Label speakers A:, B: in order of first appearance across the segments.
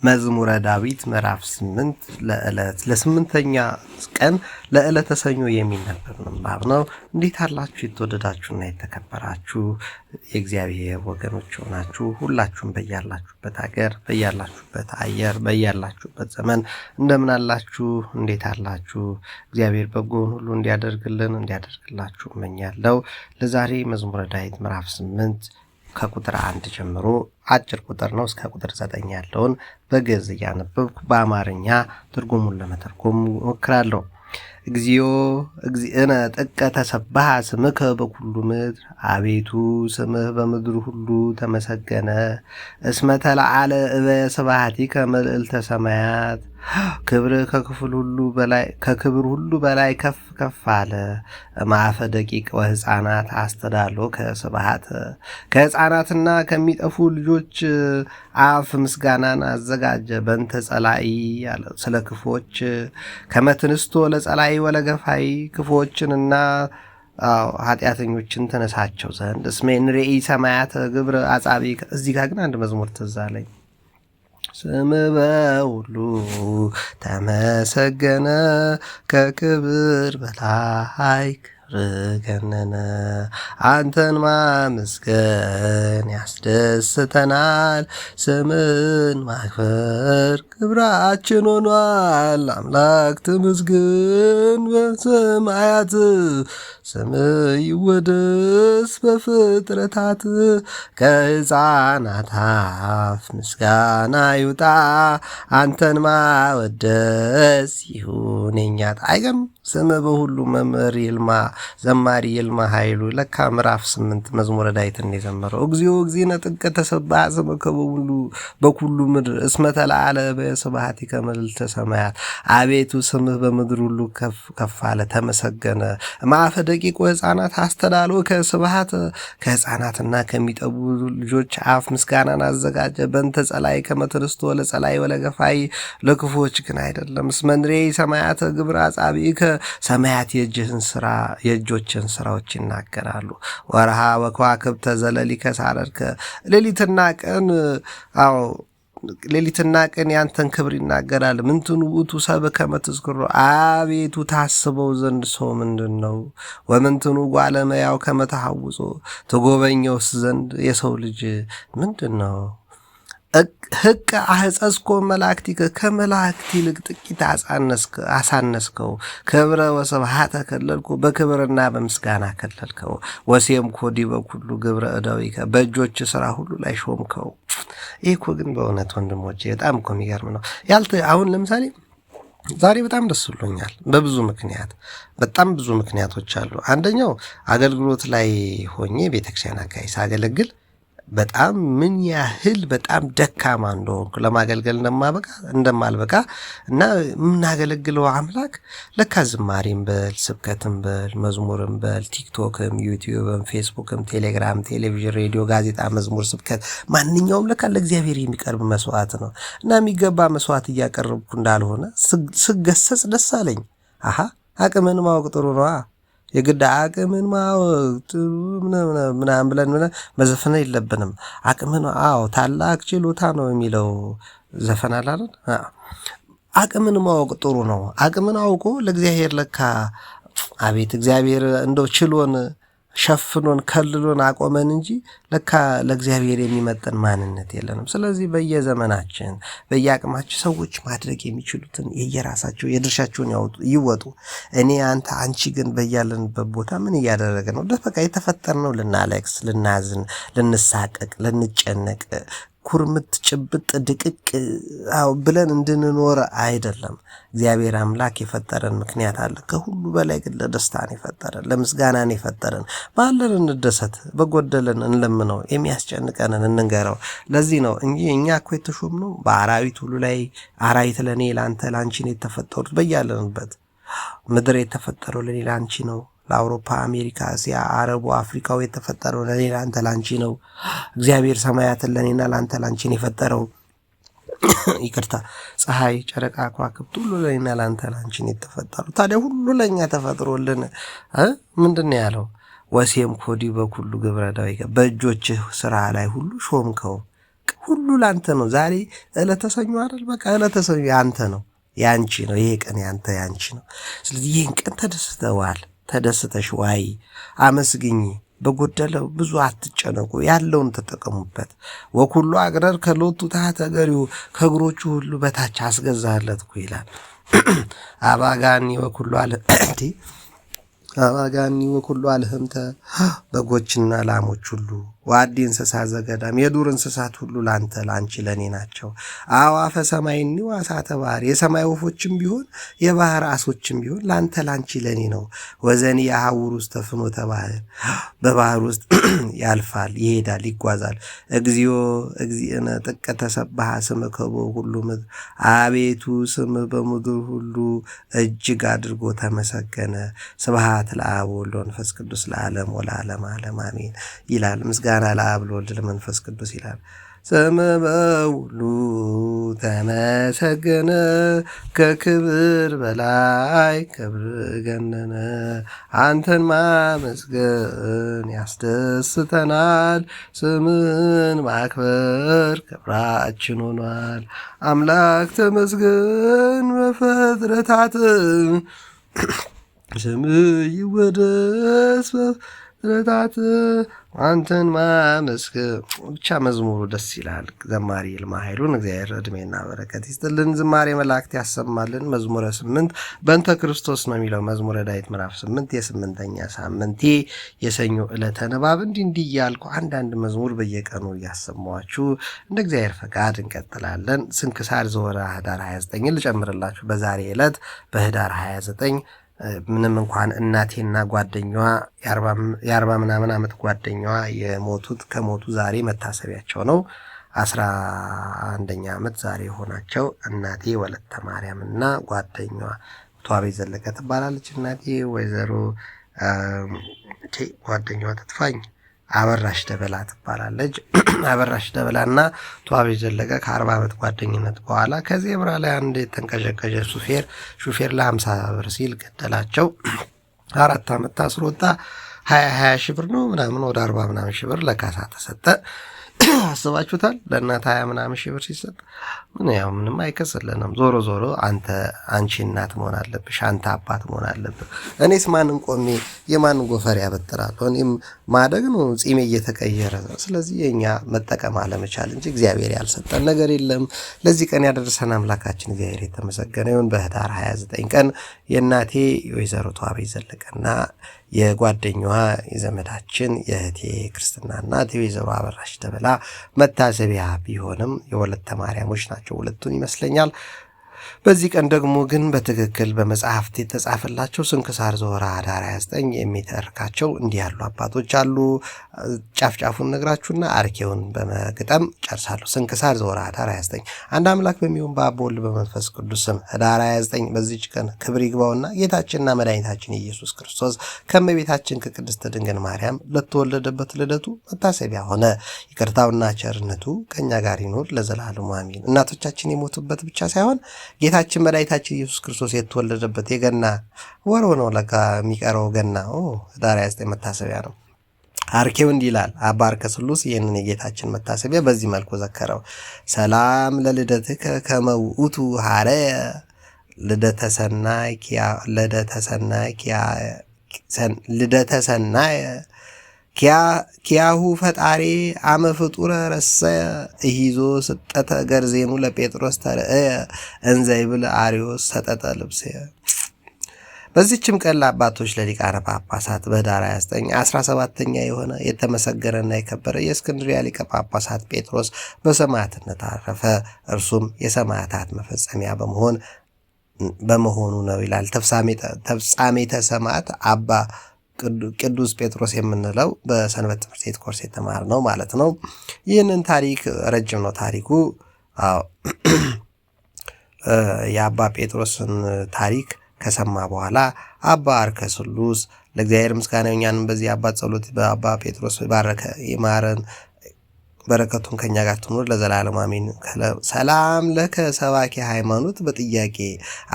A: መዝሙረ ዳዊት ምዕራፍ 8 ለስምንተኛ ቀን ለዕለተ ሰኞ የሚነበብ ምንባብ ነው። እንዴት አላችሁ የተወደዳችሁና የተከበራችሁ የእግዚአብሔር ወገኖች ሆናችሁ ሁላችሁም በያላችሁበት ሀገር፣ በያላችሁበት አየር፣ በያላችሁበት ዘመን እንደምን አላችሁ? እንዴት አላችሁ? እግዚአብሔር በጎን ሁሉ እንዲያደርግላችሁ እመኛለሁ። ለዛሬ መዝሙረ ዳዊት ምዕራፍ 8 ከቁጥር 1 ጀምሮ አጭር ቁጥር ነው እስከ ቁጥር 9 ያለውን በግዕዝ እያነበብኩ በአማርኛ ትርጉሙን ለመተርጎም እሞክራለሁ። እግዚኦ እግዚእነ ጥቀ ተሰብሐ ስምከ በኩሉ ምድር፣ አቤቱ ስምህ በምድር ሁሉ ተመሰገነ። እስመ ተለዓለ እበየ ስብሐቲከ መልዕልተ ሰማያት፣ ክብርህ ከክብር ሁሉ በላይ ከፍ ከፍ አለ። እምአፈ ደቂቅ ወሕፃናት አስተዳሎከ ስብሐተ፣ ከሕፃናትና ከሚጠፉ ልጆች አፍ ምስጋናን አዘጋጀ። በእንተ ጸላኢ ያለ ስለ ክፎች፣ ከመትንስቶ ለጸላኢ ወለገፋይ፣ ክፎችንና ኃጢአተኞችን ተነሳቸው ዘንድ። እስመ ንሬኢ ሰማያተ ግብረ አጻብዕከ። እዚህ ጋር ግን አንድ መዝሙር ትዝ አለኝ። ስምህ በሁሉ ተመሰገነ፣ ከክብር በላይ ገነነ። አንተን ማመስገን ያስደስተናል፣ ስምን ማክበር ክብራችን ሆኗል። አምላክ ተመስገን በሰማያት፣ ስምህ ይወደስ በፍጥረታት። ከሕፃናት አፍ ምስጋና ይውጣ፣ አንተን ማወደስ ይሁን የኛ ዕጣ። አይገርም? ስምህ በሁሉ መምህር ይልማ ዘማሪ ይልማ ኃይሉ ለካ ምዕራፍ 8 መዝሙረ ዳዊትን የዘመረው። እግዚኦ እግዚእነ ጥቀ ተሰብሐ ስምከ በኩሉ ምድር፣ እስመ ተለዓለ እበየ ስብሐቲከ መልዕልተ ሰማያት። አቤቱ ስምህ በምድር ሁሉ ከፍ ከፍ አለ ተመሰገነ። እምአፈ ደቂቅ ወሕፃናት አስተዳሎከ ስብሐተ፣ ከሕፃናትና ከሚጠቡ ልጆች አፍ ምስጋናን አዘጋጀ። በእንተ ጸላኢ ከመ ትንስቶ ለጸላኢ ወለገፋይ፣ ለክፉዎች ግን አይደለም። እስመ ንሬኢ ሰማያተ ግብረ አጻብዕከ፣ ሰማያት የእጆችን ስራዎች ይናገራሉ። ወርሃ ወከዋክብተ ዘለሊከ ሳረርከ፣ ሌሊትና ቀን ያንተን ክብር ይናገራል። ምንትኑ ውእቱ ሰብእ ከመ ትዝክሮ፣ አቤቱ ታስበው ዘንድ ሰው ምንድን ነው? ወምንትኑ ጓለ እመሕያው ከመ ተሐውጾ፣ ትጎበኘውስ ዘንድ የሰው ልጅ ምንድን ነው? ሕቀ አሕፀስኮ መላእክቲከ፣ ከመላእክት ይልቅ ጥቂት አሳነስከው። ክብረ ወስብሐተ ከለልኮ፣ በክብርና በምስጋና ከለልከው። ወሴምኮ ዲበ ኩሉ ግብረ እደዊከ፣ በእጆች ስራ ሁሉ ላይ ሾምከው። ይህ እኮ ግን በእውነት ወንድሞቼ በጣም እኮ የሚገርም ነው። አሁን ለምሳሌ ዛሬ በጣም ደስ ብሎኛል። በጣም ብዙ ምክንያቶች አሉ። አንደኛው አገልግሎት ላይ ሆኜ ቤተክርስቲያን አካባቢ ሳገለግል በጣም ምን ያህል በጣም ደካማ እንደሆንኩ ለማገልገል እንደማልበቃ እና የምናገለግለው አምላክ ለካ ዝማሬም በል ስብከትም በል መዝሙርም በል ቲክቶክም፣ ዩቲዩብም፣ ፌስቡክም፣ ቴሌግራም፣ ቴሌቪዥን፣ ሬዲዮ፣ ጋዜጣ፣ መዝሙር፣ ስብከት ማንኛውም ለካ ለእግዚአብሔር የሚቀርብ መስዋዕት ነው እና የሚገባ መስዋዕት እያቀረብኩ እንዳልሆነ ስገሰጽ ደስ አለኝ። አቅምን ማወቅ ጥሩ ነዋ። የግድ አቅምን ማወቅ ምናምን ብለን መዘፈን የለብንም። አቅምን ታላቅ ችሎታ ነው የሚለው ዘፈን አለ አይደል? አቅምን ማወቅ ጥሩ ነው። አቅምን አውቆ ለእግዚአብሔር ለካ አቤት እግዚአብሔር እንደው ችሎን ሸፍኖን ከልሎን አቆመን እንጂ ለካ ለእግዚአብሔር የሚመጥን ማንነት የለንም። ስለዚህ በየዘመናችን በየአቅማችን ሰዎች ማድረግ የሚችሉትን የየራሳቸው የድርሻቸውን ይወጡ። እኔ አንተ አንቺ ግን በያለንበት ቦታ ምን እያደረገ ነው? በቃ የተፈጠርነው ልናለቅስ፣ ልናዝን፣ ልንሳቀቅ፣ ልንጨነቅ ኩርምት ጭብጥ ድቅቅ ብለን እንድንኖር አይደለም። እግዚአብሔር አምላክ የፈጠረን ምክንያት አለ። ከሁሉ በላይ ግን ለደስታን የፈጠረን ለምስጋናን የፈጠረን። ባለን እንደሰት፣ በጎደለን እንለምነው፣ የሚያስጨንቀንን እንንገረው። ለዚህ ነው እንጂ እኛ እኮ የተሾምነው በአራዊት ሁሉ ላይ አራዊት ለእኔ ለአንተ ለአንቺን የተፈጠሩት በያለንበት ምድር የተፈጠረው ለእኔ ለአንቺ ነው። ለአውሮፓ፣ አሜሪካ፣ እስያ፣ አረቡ፣ አፍሪካው የተፈጠረው ለኔ ለአንተ ላንቺ ነው። እግዚአብሔር ሰማያትን ለኔና ለአንተ ላንቺን የፈጠረው ይቅርታ፣ ፀሐይ፣ ጨረቃ፣ ከዋክብት ሁሉ ለኔና ለአንተ ላንቺን የተፈጠሩ። ታዲያ ሁሉ ለኛ ተፈጥሮልን ምንድን ነው ያለው? ወሴምኮ ዲበ ኩሉ ግብረ እደዊከ፣ በእጆችህ ስራ ላይ ሁሉ ሾምከው። ሁሉ ላንተ ነው። ዛሬ ዕለተ ሰኞ አይደል? በቃ ዕለተ ሰኞ ያንተ ነው፣ ያንቺ ነው። ይሄ ቀን ያንተ ያንቺ ነው። ስለዚህ ይህን ቀን ተደስተዋል፣ ተደስተሽ ዋይ፣ አመስግኝ። በጎደለው ብዙ አትጨነቁ፣ ያለውን ተጠቀሙበት። ወኩሉ አግረር ከሎቱ ታሕተ እገሪሁ፣ ከእግሮቹ ሁሉ በታች አስገዛለት እኮ ይላል። አባጋኒ ወኩሉ አለ አባጋኒ ወኩሉ አልህምተ፣ በጎችና ላሞች ሁሉ ዋዲ እንስሳ ዘገዳም፣ የዱር እንስሳት ሁሉ ላንተ ላንቺ ለኔ ናቸው። አዋፈ ሰማይኒ ወአሳተ ባህር፣ የሰማይ ወፎችም ቢሆን የባህር አሶችም ቢሆን ላንተ ላንቺ ለኔ ነው። ወዘኒ የሐውር ውስጥ ፍኖተ ባህር፣ በባህር ውስጥ ያልፋል ይሄዳል ይጓዛል። እግዚኦ እግዚእነ ጥቀ ተሰብሐ ስምከ በሁሉ ምድር፣ አቤቱ ስም በምድር ሁሉ እጅግ አድርጎ ተመሰገነ። ስብሐት ለአብ ወወልድ ወመንፈስ ቅዱስ ለዓለም ወለዓለመ ዓለም አሜን ይላል። ምስጋና ለአብ ለወልድ ለመንፈስ ቅዱስ ይላል። ስም በሁሉ ተመሰገነ፣ ከክብር በላይ ክብር ገነነ። አንተን ማመስገን ያስደስተናል፣ ስምን ማክበር ክብራችን ሆኗል። አምላክ ተመስገን በፍጥረታት፣ ስም ይወደስ በፍጥረታት፣ አንተን ማመስገን። ብቻ መዝሙሩ ደስ ይላል። ዘማሪ ይልማ ኃይሉን እግዚአብሔር ዕድሜና በረከት ይስጥልን፣ ዝማሬ መላእክት ያሰማልን። መዝሙረ 8 በእንተ ክርስቶስ ነው የሚለው መዝሙረ ዳዊት ምዕራፍ 8 የ8ኛ ሳምንቴ የሰኞ ዕለተ ንባብ። እንዲህ እያልኩ አንዳንድ መዝሙር በየቀኑ እያሰማኋችሁ እንደ እግዚአብሔር ፈቃድ እንቀጥላለን። ስንክሳር ዘወርኀ ኅዳር 29 ልጨምርላችሁ። በዛሬ ዕለት በኅዳር 29 ምንም እንኳን እናቴና ጓደኛዋ የ40 ምናምን ዓመት ጓደኛዋ የሞቱት ከሞቱ ዛሬ መታሰቢያቸው ነው። 11ኛ ዓመት ዛሬ የሆናቸው እናቴ ወለተ ማርያም እና ጓደኛዋ ተዋቤ ዘለቀ ትባላለች። እናቴ ወይዘሮ ጓደኛዋ ተጥፋኝ አበራሽ ደበላ ትባላለች። አበራሽ ደበላና ተዋቤ ዘለቀ ከ40 ዓመት ጓደኝነት በኋላ ከዜብራ ላይ አንድ የተንቀዠቀዠ ሹፌር ለ50 ብር ሲል ገደላቸው። 4 ዓመት ታስሮ ወጣ። 20 ሺህ ብር ነው ምናምን ወደ 40 ምናምን ሺህ ብር ለካሳ ተሰጠ። አስባችሁታል? ለእናት 20 ምናምን ሺህ ብር ሲሰጥ ምንም አይከስልንም። ዞሮ ዞሮ አንቺ እናት መሆን አለብሽ፣ አንተ አባት መሆን አለብህ። እኔስ ማንን ቆሜ የማንን ጎፈር ያበጥራለሁ? እኔም ማደግ ነው፣ ጺሜ እየተቀየረ ነው። ስለዚህ የእኛ መጠቀም አለመቻል እንጂ እግዚአብሔር ያልሰጠን ነገር የለም። ለዚህ ቀን ያደረሰን አምላካችን እግዚአብሔር የተመሰገነ ይሁን። በኅዳር 29 ቀን የእናቴ ወይዘሮ ተዋቤ ዘለቀና የጓደኛዋ የዘመዳችን የእህቴ ክርስትና እናት ወይዘሮ አበራሽ ደበላ መታሰቢያ ቢሆንም የወለተ ማርያሞች ናቸው ሁለቱን ይመስለኛል። በዚህ ቀን ደግሞ ግን በትክክል በመጽሐፍት የተጻፈላቸው ስንክሳር ዘወርኀ ኅዳር 29 የሚተርካቸው እንዲህ ያሉ አባቶች አሉ። ጫፍጫፉን ነግራችሁና አርኬውን በመግጠም ጨርሳለሁ። ስንክሳር ዘወርኀ ኅዳር 29 አንድ አምላክ በሚሆን በአብ በወልድ በመንፈስ ቅዱስ ስም ኅዳር 29 በዚች ቀን ክብር ይግባውና ጌታችንና መድኃኒታችን ኢየሱስ ክርስቶስ ከእመቤታችን ከቅድስት ድንግል ማርያም ለተወለደበት ልደቱ መታሰቢያ ሆነ። ይቅርታውና ቸርነቱ ከእኛ ጋር ይኖር ለዘላለሙ አሜን። እናቶቻችን የሞቱበት ብቻ ሳይሆን ጌታችን መድኃኒታችን ኢየሱስ ክርስቶስ የተወለደበት የገና ወር ነው። ለካ የሚቀረው ገና ኅዳር 29 መታሰቢያ ነው። አርኬው እንዲህ ይላል። አባ አርከ ስሉስ ይህንን የጌታችን መታሰቢያ በዚህ መልኩ ዘከረው። ሰላም ለልደትከ ከመ ውእቱ ሐረየ ልደተ ሰናየ ኪያሁ ፈጣሪ አመ ፍጡረ ረሰየ እሂዞ ስጠተ ገርዜኑ ለጴጥሮስ ተርእየ እንዘ ይብል አርዮስ ሰጠጠ ልብስየ። በዚህችም ቀን ለአባቶች ለሊቃነ ጳጳሳት በኅዳር 29 17ኛ የሆነ የተመሰገነና የከበረ የእስክንድርያ ሊቀ ጳጳሳት ጴጥሮስ በሰማዕትነት አረፈ። እርሱም የሰማዕታት መፈጸሚያ በመሆኑ ነው ይላል። ተፍጻሜተ ሰማዕት አባ ቅዱስ ጴጥሮስ የምንለው በሰንበት ትምህርት ቤት ኮርስ የተማርነው ማለት ነው። ይህንን ታሪክ ረጅም ነው ታሪኩ። የአባ ጴጥሮስን ታሪክ ከሰማ በኋላ አባ አርከ ስሉስ ለእግዚአብሔር ምስጋና እኛንም በዚህ አባት ጸሎት በአባ ጴጥሮስ ባረከ ይማረን በረከቱን ከኛ ጋር ትኑር ለዘላለም አሜን። ሰላም ለከ ሰባኪ ሃይማኖት በጥያቄ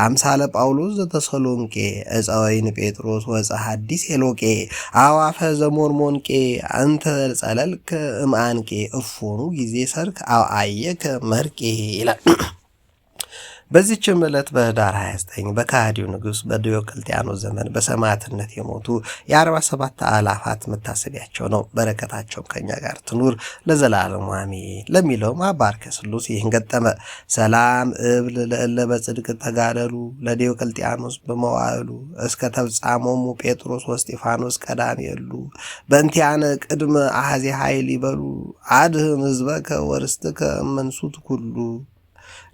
A: አምሳለ ጳውሎስ ዘተሰሎንቄ እፀወይን ጴጥሮስ ወፀ ሐዲስ ሄሎቄ አዋፈ ዘሞንሞንቄ አንተ ጸለልከ እምአንቄ እፎኑ ጊዜ ሰርክ አየከ መርቄ ይላል። በዚህችም ዕለት በኅዳር 29 በከሃዲው ንጉሥ በዲዮቅልጥያኖስ ዘመን በሰማዕትነት የሞቱ የ47 አእላፋት መታሰቢያቸው ነው። በረከታቸውም ከኛ ጋር ትኑር ለዘላለሙ አሜን። ለሚለውም አባ አርከ ስሉስ ይህን ገጠመ። ሰላም እብል ለእለ በጽድቅ ተጋደሉ ለዲዮቅልጥያኖስ በመዋዕሉ እስከ ተብጻሞሙ ጴጥሮስ ወስጢፋኖስ ቀዳም የሉ በእንቲአነ ቅድመ አሐዜ ኃይል ይበሉ አድህን ሕዝበከ ወርስትከ እመንሱት ኩሉ።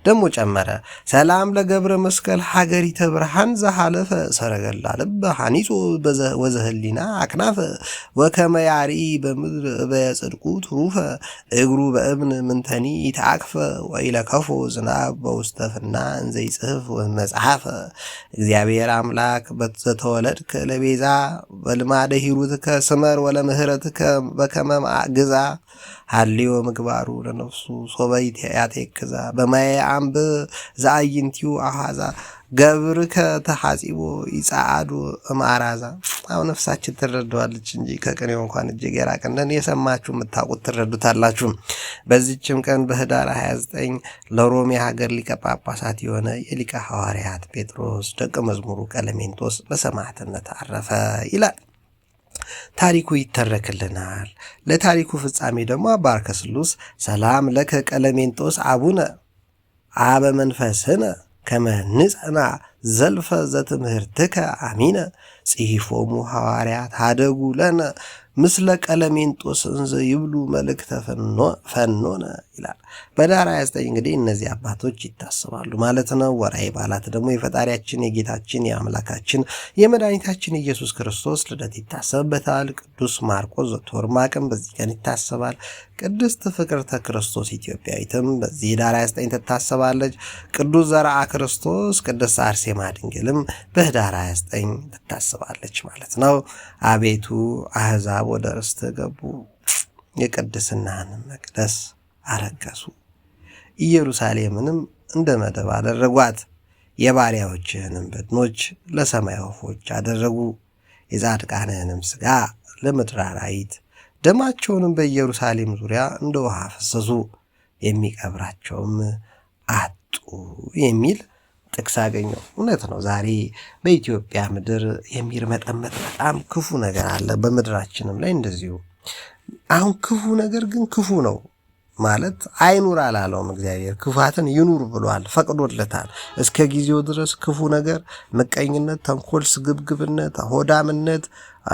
A: ደሞ ጨመረ። ሰላም ለገብረ መስቀል ሀገሪተ ብርሃን ዘሃለፈ ሰረገላ ልበ ሐኒጾ ወዘህሊና አክናፈ ወከመያሪ በምድር በጽድቁ ትሩፈ እግሩ በእብን ምንተኒ ይተአክፈ ወኢለከፎ ዝናብ በውስተፍና እንዘይጽሕፍ መጽሐፈ እግዚአብሔር አምላክ በተወለድከ ለቤዛ በልማደ ሂሩትከ ስመር ወለምህረትከ በከመ ግዛ ሀሊዮ ምግባሩ ለነፍሱ ሶበይት ያቴክዛ በማየ አምብ ዘአይንቲው አሃዛ ገብርከ ተሐጺቦ ይጻአዱ እማራዛ። አሁን ነፍሳችን ትረዳዋለች እንጂ ከቅኔው እንኳን እጅግ የራቅነን የሰማችሁ የምታውቁት ትረዱታላችሁ። በዚህችም ቀን በኅዳር 29 ለሮሜ ሀገር ሊቀ ጳጳሳት የሆነ የሊቀ ሐዋርያት ጴጥሮስ ደቀ መዝሙሩ ቀለሜንጦስ በሰማዕትነት አረፈ ይላል። ታሪኩ ይተረክልናል። ለታሪኩ ፍጻሜ ደግሞ አባ አርከ ስሉስ ሰላም ለከ ቀለሜንጦስ አቡነ አበ መንፈስነ ከመ ንጽና ዘልፈ ዘትምህርትከ አሚነ ጽሒፎሙ ሐዋርያት ሀደጉ ለነ ምስለ ቀለሜንጦስ እንዘ ይብሉ መልእክተ ፈኖነ ይላል። በኅዳር 29 እንግዲህ እነዚህ አባቶች ይታሰባሉ ማለት ነው። ወርኃዊ በዓላት ደግሞ የፈጣሪያችን የጌታችን የአምላካችን የመድኃኒታችን ኢየሱስ ክርስቶስ ልደት ይታሰብበታል። ቅዱስ ማርቆስ ዘቶርማቅም በዚህ ቀን ይታሰባል። ቅድስት ፍቅርተ ክርስቶስ ኢትዮጵያዊትም በዚህ ኅዳር 29 ትታሰባለች። ቅዱስ ዘርዓ ክርስቶስ፣ ቅድስት አርሴማ ድንግልም በኅዳር 29 ትታሰባለች ማለት ነው። አቤቱ አሕዛብ ወደ ርስት ገቡ፣ የቅድስናህንም መቅደስ አረከሱ፣ ኢየሩሳሌምንም እንደ መደብ አደረጓት፣ የባሪያዎችህንም በድኖች ለሰማይ ወፎች አደረጉ፣ የጻድቃንህንም ሥጋ ለምድር አራዊት፣ ደማቸውንም በኢየሩሳሌም ዙሪያ እንደ ውሃ ፈሰሱ፣ የሚቀብራቸውም አጡ የሚል ጥቅስ አገኘው። እውነት ነው። ዛሬ በኢትዮጵያ ምድር የሚርመጠመጥ በጣም ክፉ ነገር አለ። በምድራችንም ላይ እንደዚሁ። አሁን ክፉ ነገር ግን ክፉ ነው ማለት አይኑር አላለውም። እግዚአብሔር ክፋትን ይኑር ብሏል፣ ፈቅዶለታል። እስከ ጊዜው ድረስ ክፉ ነገር፣ ምቀኝነት፣ ተንኮል፣ ስግብግብነት፣ ሆዳምነት፣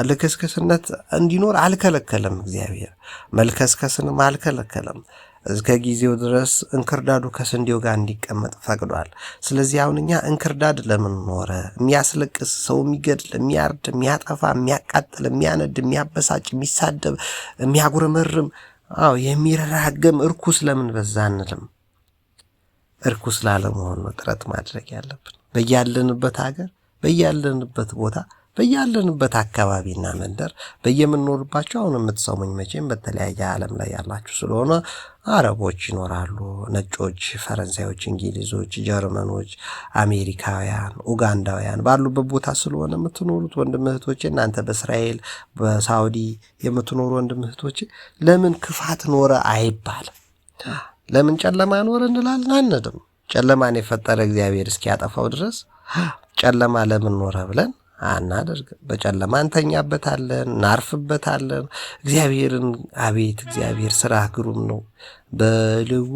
A: ልክስክስነት እንዲኖር አልከለከለም። እግዚአብሔር መልከስከስንም አልከለከለም። እስከ ጊዜው ድረስ እንክርዳዱ ከስንዴው ጋር እንዲቀመጥ ፈቅዷል። ስለዚህ አሁን እኛ እንክርዳድ ለምን ኖረ? የሚያስለቅስ ሰው፣ የሚገድል፣ የሚያርድ፣ የሚያጠፋ፣ የሚያቃጥል፣ የሚያነድ፣ የሚያበሳጭ፣ የሚሳደብ፣ የሚያጉረመርም፣ የሚረራገም እርኩስ ለምን በዛ አንልም? እርኩስ ላለመሆን ነው ጥረት ማድረግ ያለብን። በያለንበት ሀገር፣ በያለንበት ቦታ፣ በያለንበት አካባቢና መንደር በየምንኖርባቸው አሁን የምትሰሙኝ መቼም በተለያየ ዓለም ላይ ያላችሁ ስለሆነ አረቦች ይኖራሉ፣ ነጮች፣ ፈረንሳዮች፣ እንግሊዞች፣ ጀርመኖች፣ አሜሪካውያን፣ ኡጋንዳውያን ባሉበት ቦታ ስለሆነ የምትኖሩት ወንድም እህቶቼ፣ እናንተ በእስራኤል በሳውዲ የምትኖሩ ወንድም እህቶቼ ለምን ክፋት ኖረ አይባልም። ለምን ጨለማ ኖረ እንላለን አንድም። ጨለማን የፈጠረ እግዚአብሔር እስኪያጠፋው ድረስ ጨለማ ለምን ኖረ ብለን አናደርግም። በጨለማ እንተኛበታለን፣ እናርፍበታለን። እግዚአብሔርን አቤት እግዚአብሔር ስራ ግሩም ነው። በልዑ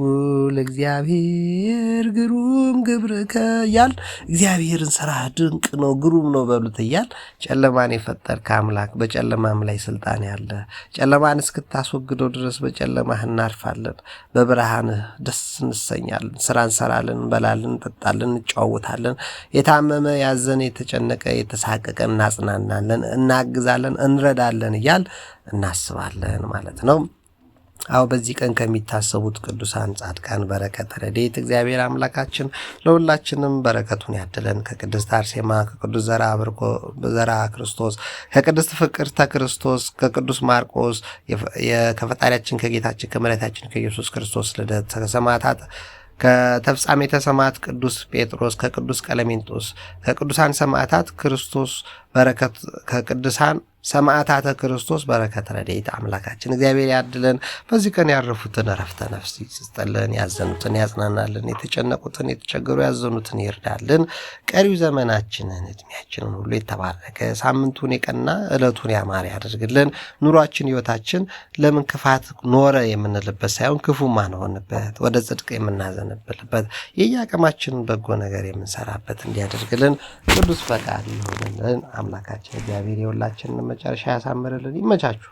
A: ለእግዚአብሔር ግሩም ግብርከ እያል እግዚአብሔርን ስራ ድንቅ ነው ግሩም ነው በሉት እያል ጨለማን የፈጠርክ አምላክ በጨለማም ላይ ስልጣን ያለ ጨለማን እስክታስወግደው ድረስ በጨለማህ እናርፋለን፣ በብርሃንህ ደስ እንሰኛለን፣ ስራ እንሰራለን፣ እንበላለን፣ እንጠጣለን፣ እንጨዋወታለን፣ የታመመ ያዘነ የተጨነቀ የተሳቀቀ እናጽናናለን፣ እናግዛለን፣ እንረዳለን እያል እናስባለን ማለት ነው። አዎ በዚህ ቀን ከሚታሰቡት ቅዱሳን ጻድቃን በረከት ረድኤት እግዚአብሔር አምላካችን ለሁላችንም በረከቱን ያድለን። ከቅድስት አርሴማ፣ ከቅዱስ ዘርዓ ክርስቶስ፣ ከቅድስት ፍቅርተ ክርስቶስ፣ ከቅዱስ ማርቆስ ከፈጣሪያችን ከጌታችን ከመድኃኒታችን ከኢየሱስ ክርስቶስ ልደት፣ ከሰማዕታት ከተፍጻሜተ ሰማዕት ቅዱስ ጴጥሮስ፣ ከቅዱስ ቀለሜንጦስ፣ ከቅዱሳን ሰማዕታት ክርስቶስ በረከት ከቅዱሳን ሰማዕታተ ክርስቶስ በረከት ረድኤት አምላካችን እግዚአብሔር ያድለን። በዚህ ቀን ያረፉትን ዕረፍተ ነፍስ ይስጥልን፣ ያዘኑትን ያጽናናልን፣ የተጨነቁትን የተቸገሩ ያዘኑትን ይርዳልን። ቀሪው ዘመናችንን እድሜያችንን ሁሉ የተባረከ ሳምንቱን የቀና ዕለቱን ያማረ ያደርግልን። ኑሯችን ሕይወታችን ለምን ክፋት ኖረ የምንልበት ሳይሆን ክፉ ማንሆንበት ወደ ጽድቅ የምናዘነብልበት የየአቅማችንን በጎ ነገር የምንሰራበት እንዲያደርግልን ቅዱስ ፈቃድ ይሆንልን። አምላካችን እግዚአብሔር የሁላችንን መጨረሻ ያሳምርልን። ይመቻችሁ።